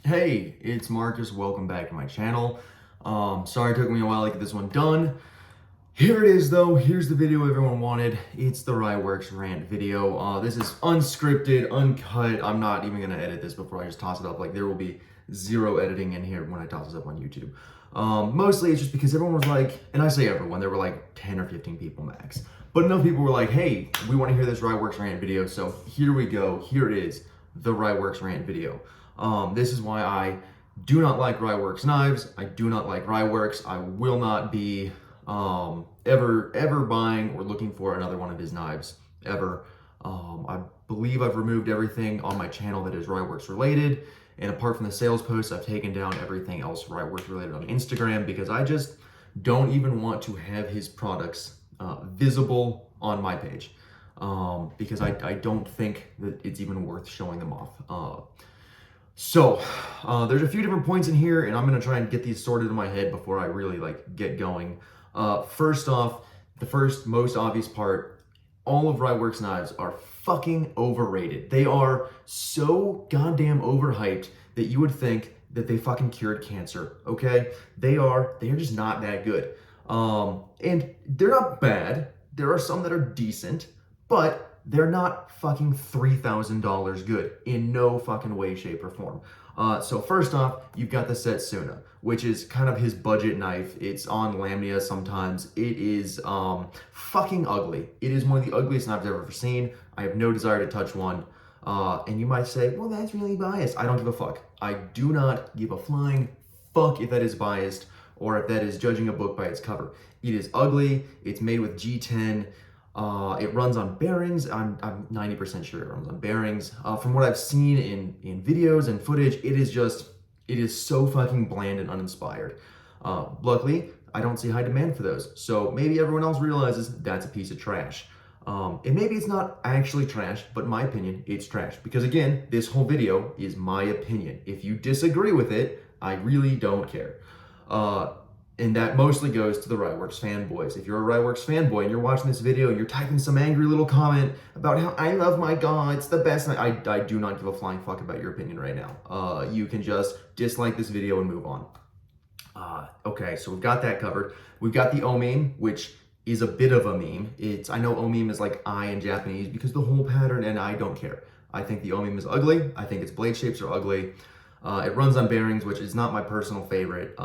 Hey, it's Marcus. Welcome back to my channel. Sorry it took me a while to get this one done. Here it is though. Here's the video everyone wanted. It's the Ryworx rant video. This is unscripted, uncut. I'm not even gonna edit this before I just toss it up. Like there will be zero editing in here when I toss this up on YouTube. Mostly it's just because everyone was like, and I say everyone, there were like 10 or 15 people max. But enough people were like, hey, we want to hear this Ryworx rant video. So here we go. Here it is, the Ryworx rant video. This is why I do not like Ryworx knives. I do not like Ryworx. I will not be ever buying or looking for another one of his knives ever. I believe I've removed everything on my channel that is Ryworx related, and apart from the sales posts, I've taken down everything else Ryworx related on Instagram because I just don't even want to have his products visible on my page because I don't think that it's even worth showing them off. So there's a few different points in here, and I'm gonna try and get these sorted in my head before I really get going. First off, the first most obvious part, all of Ryworx knives are fucking overrated. They are so goddamn overhyped that you would think that they fucking cured cancer, okay? They're just not that good. And they're not bad. There are some that are decent, but they're not fucking $3,000 good in no fucking way, shape, or form. So first off, you've got the Setsuna, which is kind of his budget knife. It's on Lamnia sometimes. It is fucking ugly. It is one of the ugliest knives I've ever seen. I have no desire to touch one. And you might say, well, that's really biased. I don't give a fuck. I do not give a flying fuck if that is biased or if that is judging a book by its cover. It is ugly. It's made with G10. It runs on bearings. I'm 90% sure it runs on bearings. From what I've seen in videos and footage, it is so fucking bland and uninspired. Luckily, I don't see high demand for those. So maybe everyone else realizes that's a piece of trash. And maybe it's not actually trash, but in my opinion, it's trash. Because again, this whole video is my opinion. If you disagree with it, I really don't care. And that mostly goes to the Ryworx fanboys. If you're a Ryworx fanboy and you're watching this video and you're typing some angry little comment about how I love my God, it's the best, I do not give a flying fuck about your opinion right now. You can just dislike this video and move on. Okay, so we've got that covered. We've got the O meme, which is a bit of a meme. I know O meme is like I in Japanese because the whole pattern, and I don't care. I think the O meme is ugly. I think its blade shapes are ugly. It runs on bearings, which is not my personal favorite,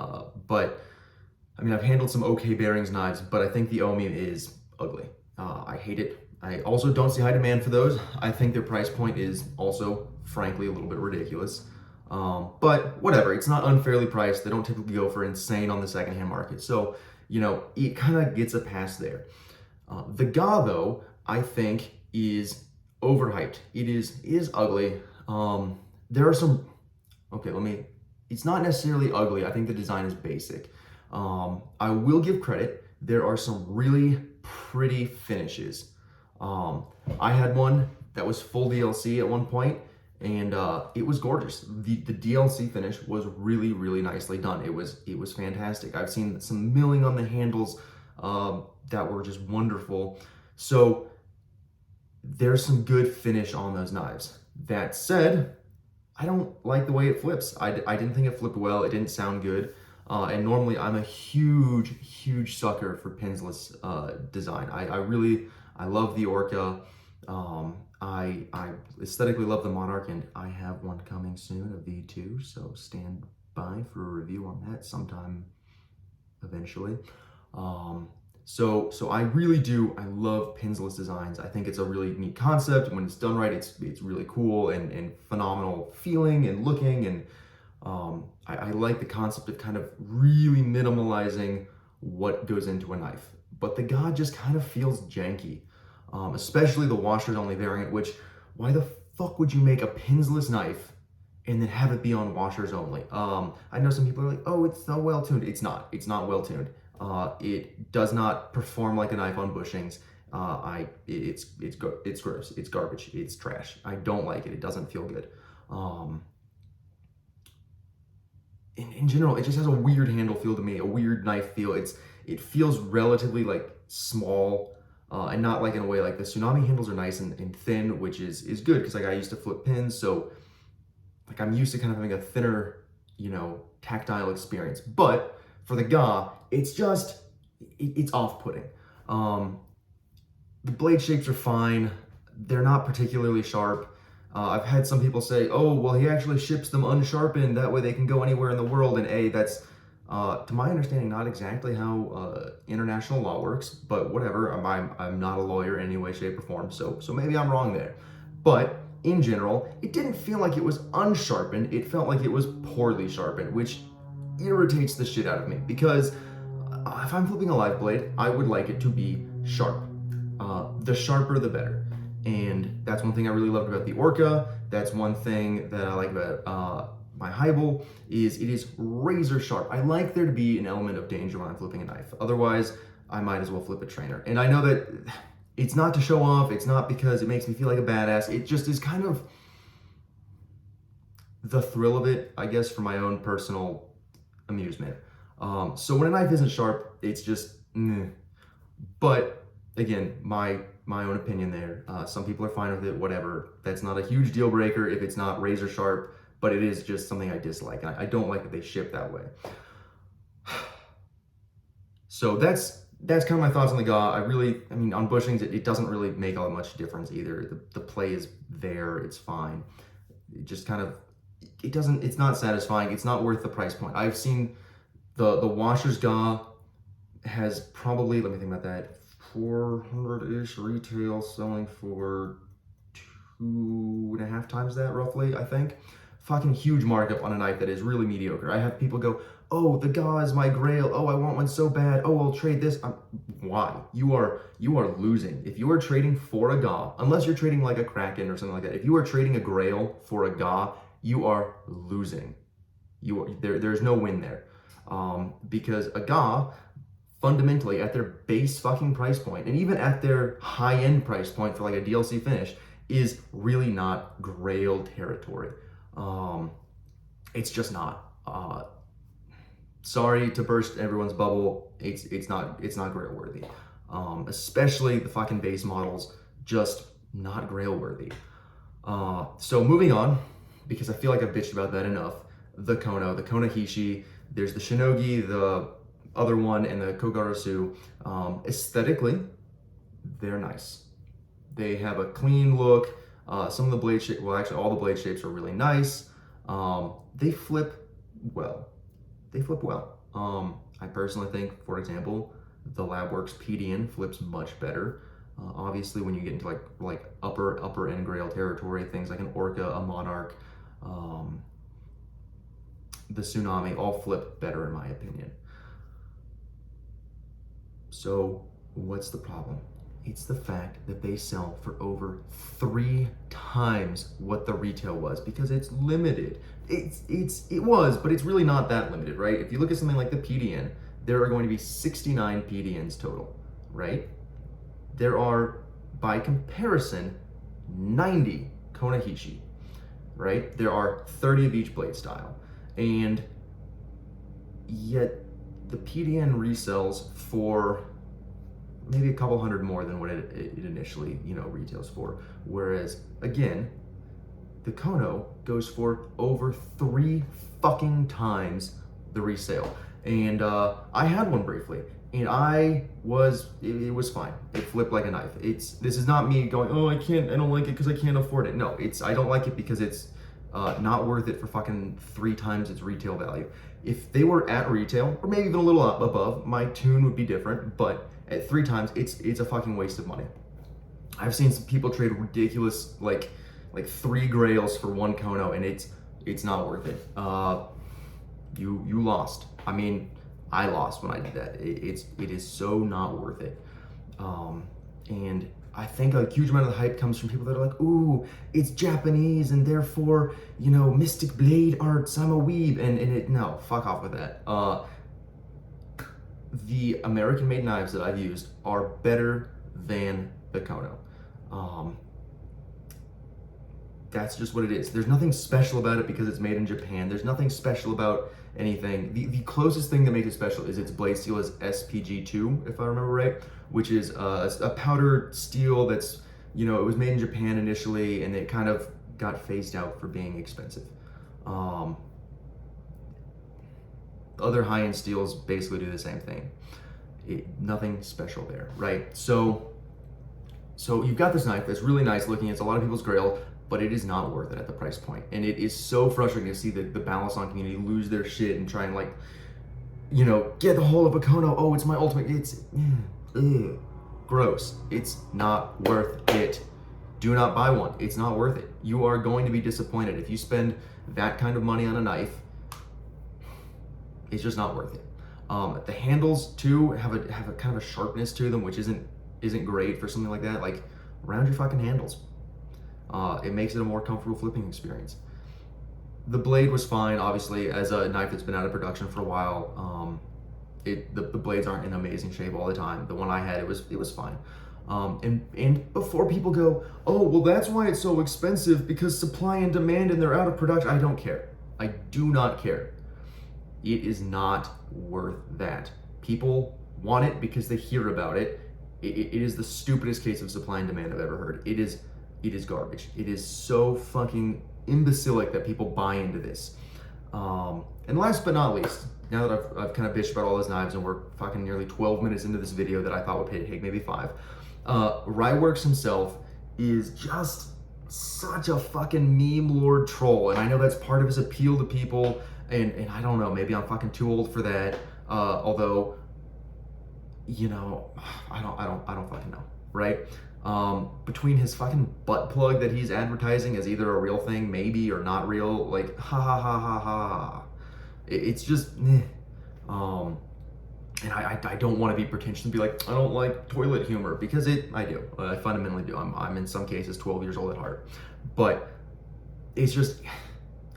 but I mean, I've handled some okay bearings knives, but I think the O meme is ugly. I hate it. I also don't see high demand for those. I think their price point is also, frankly, a little bit ridiculous. But whatever, it's not unfairly priced. They don't typically go for insane on the secondhand market. So, you know, it kind of gets a pass there. The Gabo, I think, is overhyped. It is ugly. There are some, okay, it's not necessarily ugly. I think the design is basic. I will give credit. There are some really pretty finishes. I had one that was full DLC at one point, and it was gorgeous. The DLC finish was really nicely done. It was fantastic. I've seen some milling on the handles that were just wonderful. So there's some good finish on those knives. That said, I don't like the way it flips. I didn't think it flipped well. It didn't sound good. And normally I'm a huge sucker for pinsless design. I love the Orca. I aesthetically love the Monarch, and I have one coming soon, a V2, so stand by for a review on that sometime eventually. So I really do, I love pinsless designs. I think it's a really neat concept. When it's done right, it's really cool and phenomenal feeling and looking, and I like the concept of kind of really minimalizing what goes into a knife. But the God just kind of feels janky, especially the washers only variant, which, why the fuck would you make a pinsless knife and then have it be on washers only? I know some people are like, oh, it's so well tuned. It's not well tuned. It does not perform like a knife on bushings. It's gross. It's garbage. It's trash. I don't like it. It doesn't feel good. In general, it just has a weird handle feel to me, a weird knife feel. It feels relatively like small, and not like in a way like the Tsunami handles are nice and thin, which is good because like I used to flip pins, so like I'm used to kind of having a thinner, tactile experience. But for the Ga, it's just, it's off-putting. The blade shapes are fine. They're not particularly sharp. I've had some people say, oh, well, he actually ships them unsharpened. That way they can go anywhere in the world. And that's, to my understanding, not exactly how international law works, but whatever. I'm not a lawyer in any way, shape, or form. So maybe I'm wrong there. But in general, it didn't feel like it was unsharpened. It felt like it was poorly sharpened, which irritates the shit out of me because if I'm flipping a live blade, I would like it to be sharp. The sharper, the better. And that's one thing I really loved about the Orca. That's one thing that I like about my Hybel is it is razor sharp. I like there to be an element of danger when I'm flipping a knife. Otherwise, I might as well flip a trainer. And I know that it's not to show off. It's not because it makes me feel like a badass. It just is kind of the thrill of it, I guess, for my own personal amusement. So when a knife isn't sharp, it's just, But again, my own opinion there. Some people are fine with it, whatever. That's not a huge deal breaker if it's not razor sharp, but it is just something I dislike. I don't like that they ship that way. So that's kind of my thoughts on the Ga. I mean, on bushings, it doesn't really make all that much difference either. The play is there, it's fine. It just kind of, it's not satisfying. It's not worth the price point. I've seen the Washer's Ga has probably, let me think about that, 400-ish retail, selling for 2.5 times that roughly, I think. Fucking huge markup on a knife that is really mediocre. I have people go, oh, the Ga is my grail. Oh, I want one so bad. Oh, I'll trade this. Why? You are losing. If you are trading for a Ga, unless you're trading like a Kraken or something like that, if you are trading a grail for a Ga, you are losing. There's no win there. Because a Ga, fundamentally at their base fucking price point, and even at their high-end price point for like a DLC finish, is really not grail territory. It's just not. Sorry to burst everyone's bubble. It's not grail worthy. Especially the fucking base models, just not grail worthy. So moving on, because I feel like I've bitched about that enough. The Konohishi, there's the Shinogi, the other one, and the Kogarasu. Aesthetically, they're nice. They have a clean look. Some of the blade shapes, well, actually all the blade shapes are really nice. They flip well. I personally think, for example, the Labworks PDN flips much better. Obviously, when you get into like upper end grail territory, things like an Orca, a Monarch, the Tsunami all flip better in my opinion. So what's the problem? It's the fact that they sell for over 3 times what the retail was because it's limited. It was, but it's really not that limited, right? If you look at something like the PDN, there are going to be 69 PDNs total, right? There are, by comparison, 90 Konohishi, right? There are 30 of each blade style. And yet the PDN resells for maybe a couple hundred more than what it initially, retails for. Whereas, again, the Kono goes for over 3 fucking times the resale. And I had one briefly, and it was fine. It flipped like a knife. This is not me going, oh, I don't like it because I can't afford it. No, I don't like it because it's not worth it for fucking 3 times its retail value. If they were at retail, or maybe even a little up above, my tune would be different, but at 3 times, it's a fucking waste of money. I've seen some people trade ridiculous, like 3 grails for 1 Kono, and it's not worth it. You lost. I mean, I lost when I did that. It is so not worth it. And I think a huge amount of the hype comes from people that are like, ooh, it's Japanese and therefore, Mystic Blade arts, I'm a weeb. No, fuck off with that. The American-made knives that I've used are better than the Kono. That's just what it is. There's nothing special about it because it's made in Japan. There's nothing special about anything. The closest thing that makes it special is its blade steel is SPG2, if I remember right, which is a powdered steel that's, it was made in Japan initially, and it kind of got phased out for being expensive. Other high-end steels basically do the same thing. Nothing special there, right? So you've got this knife that's really nice looking. It's a lot of people's grail, but it is not worth it at the price point. And it is so frustrating to see the Balisong community lose their shit and try and, like, you know, get the whole of a Kono. Oh, it's my ultimate. It's gross. It's not worth it. Do not buy one. It's not worth it. You are going to be disappointed if you spend that kind of money on a knife. It's just not worth it. The handles too have a kind of a sharpness to them, which isn't great for something like that. Like, round your fucking handles. It makes it a more comfortable flipping experience. The blade was fine, obviously, as a knife that's been out of production for a while. The blades aren't in amazing shape all the time. The one I had, it was fine. And before people go, oh, well, that's why it's so expensive, because supply and demand and they're out of production. I don't care. I do not care. It is not worth that. People want it because they hear about it. It is the stupidest case of supply and demand I've ever heard. It is garbage. It is so fucking imbecilic that people buy into this. And last but not least, now that I've kind of bitched about all those knives and we're fucking nearly 12 minutes into this video that I thought would take maybe 5, Ryworx himself is just such a fucking meme lord troll, and I know that's part of his appeal to people, and I don't know, maybe I'm fucking too old for that, although, you know, I don't fucking know, right? Between his fucking butt plug that he's advertising as either a real thing, maybe, or not real, like, ha ha ha ha ha. It's just, and I don't want to be pretentious and be like, I don't like toilet humor, because I do. I fundamentally do. I'm in some cases 12 years old at heart. But it's just,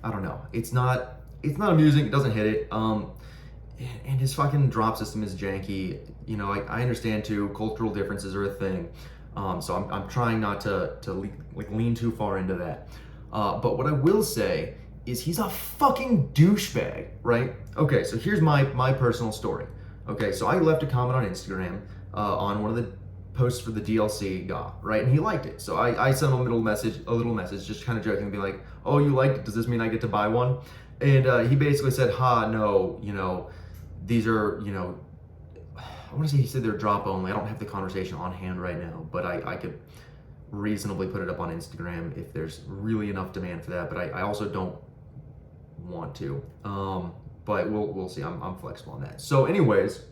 I don't know. It's not amusing. It doesn't hit it. And his fucking drop system is janky. You know, I understand too, cultural differences are a thing. So I'm trying not to lean too far into that. But what I will say is he's a fucking douchebag, right? Okay, so here's my personal story. Okay, so I left a comment on Instagram on one of the posts for the DLC guy, right? And he liked it. So I sent him a little message, just kind of joking, and be like, oh, you liked it? Does this mean I get to buy one? And he basically said, no, you know, these are, you know, I want to say he said they're drop only. I don't have the conversation on hand right now, but I could reasonably put it up on Instagram if there's really enough demand for that, but I also don't want to. But we'll see. I'm flexible on that. So anyways,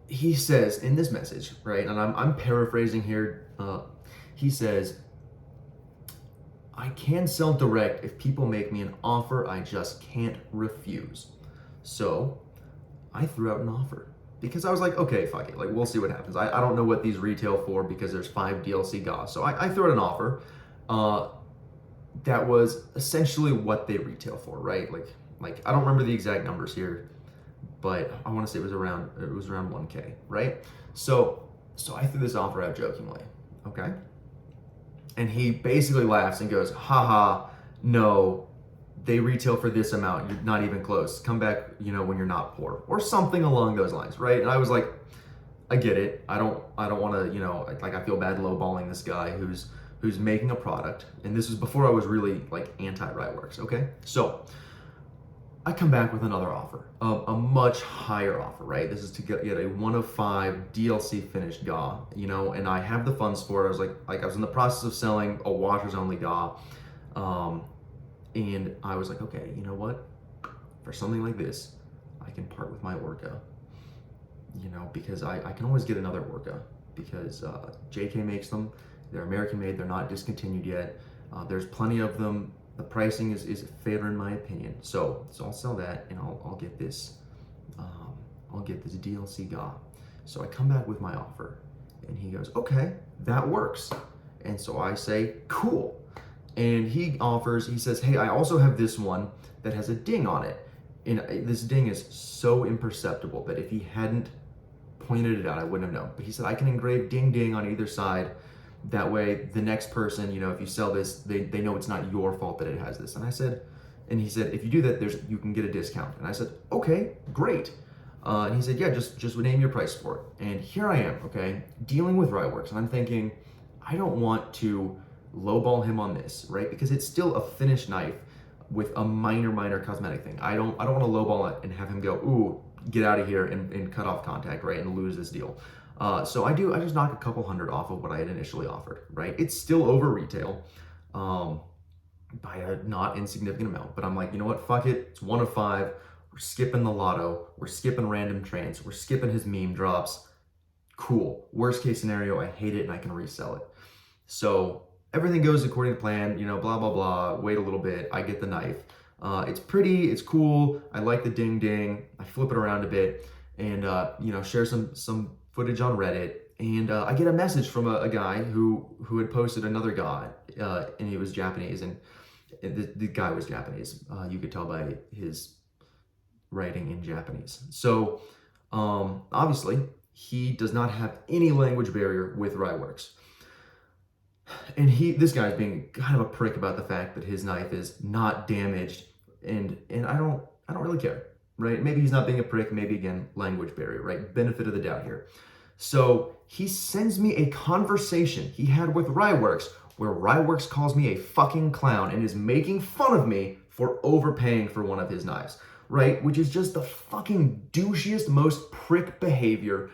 he says in this message, right, and I'm paraphrasing here, he says, I can sell direct if people make me an offer I just can't refuse. So I threw out an offer because I was like, okay, fuck it. Like, we'll see what happens. I don't know what these retail for because there's 5 DLC GOS. So I threw out an offer that was essentially what they retail for, right? Like I don't remember the exact numbers here, but I want to say it was around 1K, right? So I threw this offer out jokingly, okay? And he basically laughs and goes, haha, no, they retail for this amount. You're not even close. Come back, you know, when you're not poor, or something along those lines, right? And I was like, I get it. I don't want to, you know, like, I feel bad lowballing this guy who's making a product. And this was before I was really like anti-Ryworx, okay? So I come back with another offer, a much higher offer, right? This is to get a 1 of 5 DLC finished GA, you know, and I have the funds for it. I was like I was in the process of selling a washers only GA, and I was like, okay, you know what? For something like this, I can part with my Orca, you know, because I can always get another Orca because JK makes them. They're American made. They're not discontinued yet. There's plenty of them. The pricing is fair in my opinion. So I'll sell that and I'll get this. I'll get this DLC GA. So I come back with my offer, and he goes, okay, that works. And so I say, cool. And he says, hey, I also have this one that has a ding on it. And this ding is so imperceptible that if he hadn't pointed it out, I wouldn't have known. But he said, I can engrave ding ding on either side. That way the next person, you know, if you sell this, they know it's not your fault that it has this. And he said, if you do that, you can get a discount. And I said, okay, great. And he said, yeah, just name your price for it. And here I am, okay, dealing with Ryworx. And I'm thinking, I don't want to lowball him on this, right? Because it's still a finished knife with a minor cosmetic thing. I don't want to lowball it and have him go, ooh, get out of here and cut off contact, right? And lose this deal. So I just knock a couple hundred off of what I had initially offered, right? It's still over retail by a not insignificant amount, but I'm like, you know what? Fuck it. It's 1 of 5. We're skipping the lotto. We're skipping random trans. We're skipping his meme drops. Cool. Worst case scenario, I hate it and I can resell it. So everything goes according to plan, you know, blah, blah, blah. Wait a little bit. I get the knife. It's pretty. It's cool. I like the ding ding. I flip it around a bit and, you know, share some footage on Reddit. And I get a message from a guy who had posted another guy, and he was Japanese, and the guy was Japanese. You could tell by his writing in Japanese. So obviously, he does not have any language barrier with Ryworx. And this guy's being kind of a prick about the fact that his knife is not damaged, and I don't really care, right? Maybe he's not being a prick, maybe again, language barrier, right? Benefit of the doubt here. So he sends me a conversation he had with Ryworx where Ryworx calls me a fucking clown and is making fun of me for overpaying for one of his knives, right? Which is just the fucking douchiest, most prick behavior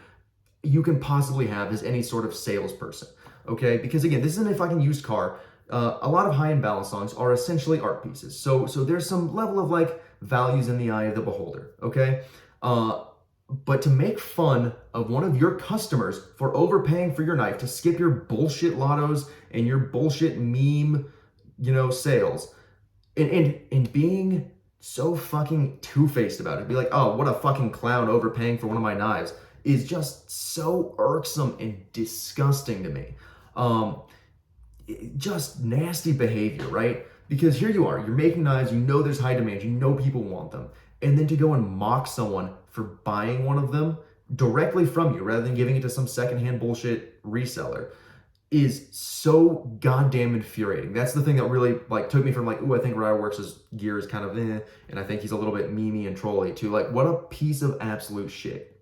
you can possibly have as any sort of salesperson, okay? Because again, this isn't a fucking used car. A lot of high-end balance songs are essentially art pieces. So there's some level of like values in the eye of the beholder, okay? But to make fun of one of your customers for overpaying for your knife to skip your bullshit lottos and your bullshit meme, you know, sales, and being so fucking two-faced about it, be like, oh, what a fucking clown overpaying for one of my knives, is just so irksome and disgusting to me. Just nasty behavior, right? Because here you are, you're making knives, you know there's high demand, you know people want them, and then to go and mock someone for buying one of them directly from you rather than giving it to some secondhand bullshit reseller is so goddamn infuriating. That's the thing that really like took me from like, ooh, I think Ryworx's gear is kind of and I think he's a little bit memey and trolly, to like, what a piece of absolute shit.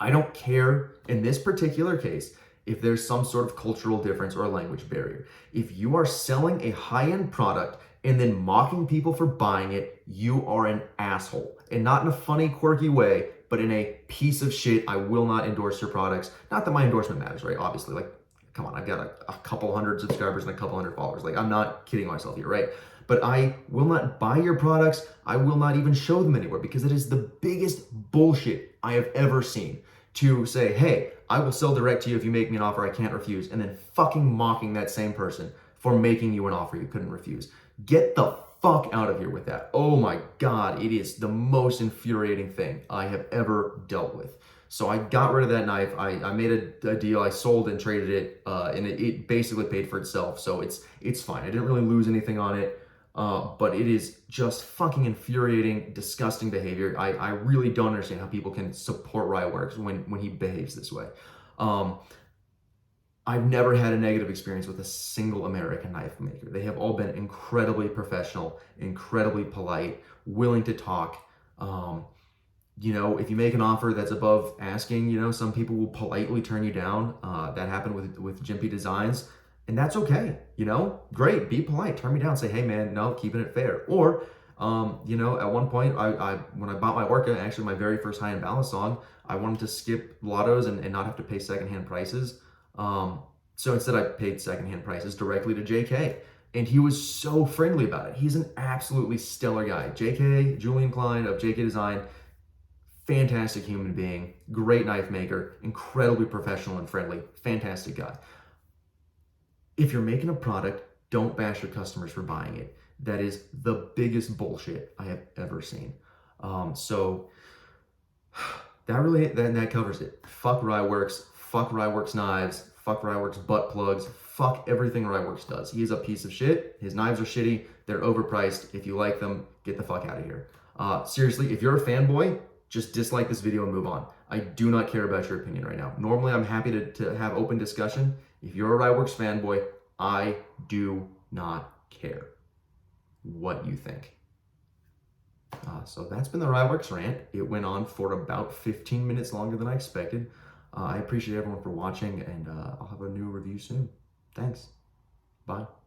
I don't care in this particular case if there's some sort of cultural difference or a language barrier. If you are selling a high-end product and then mocking people for buying it, you are an asshole. And not in a funny, quirky way, but in a piece of shit, I will not endorse your products. Not that my endorsement matters, right? Obviously, like, come on, I've got a couple hundred subscribers and a couple hundred followers. Like, I'm not kidding myself here, right? But I will not buy your products. I will not even show them anywhere because it is the biggest bullshit I have ever seen. To say, hey, I will sell direct to you if you make me an offer I can't refuse, and then fucking mocking that same person for making you an offer you couldn't refuse. Get the fuck out of here with that. Oh my God, it is the most infuriating thing I have ever dealt with. So I got rid of that knife. I made a deal. I sold and traded it, and it basically paid for itself. So it's fine. I didn't really lose anything on it. But it is just fucking infuriating, disgusting behavior. I really don't understand how people can support Ryworx when he behaves this way. I've never had a negative experience with a single American knife maker. They have all been incredibly professional, incredibly polite, willing to talk. You know, if you make an offer that's above asking, you know, some people will politely turn you down. That happened with Jimpy Designs. And that's okay, you know, great, be polite, turn me down, say, hey man, no, keeping it fair. Or, you know, at one point, when I bought my Orca, actually my very first high-end balance song, I wanted to skip lottos and not have to pay secondhand prices. So instead I paid secondhand prices directly to JK. And he was so friendly about it. He's an absolutely stellar guy. JK, Julian Klein of JK Design, fantastic human being, great knife maker, incredibly professional and friendly, fantastic guy. If you're making a product, don't bash your customers for buying it. That is the biggest bullshit I have ever seen. So that covers it. Fuck Ryworx, fuck Ryworx knives, fuck Ryworx butt plugs, fuck everything Ryworx does. He is a piece of shit. His knives are shitty. They're overpriced. If you like them, get the fuck out of here. Seriously, if you're a fanboy, just dislike this video and move on. I do not care about your opinion right now. Normally, I'm happy to have open discussion. If you're a Ryworx fanboy, I do not care what you think. So that's been the Ryworx rant. It went on for about 15 minutes longer than I expected. I appreciate everyone for watching, and I'll have a new review soon. Thanks. Bye.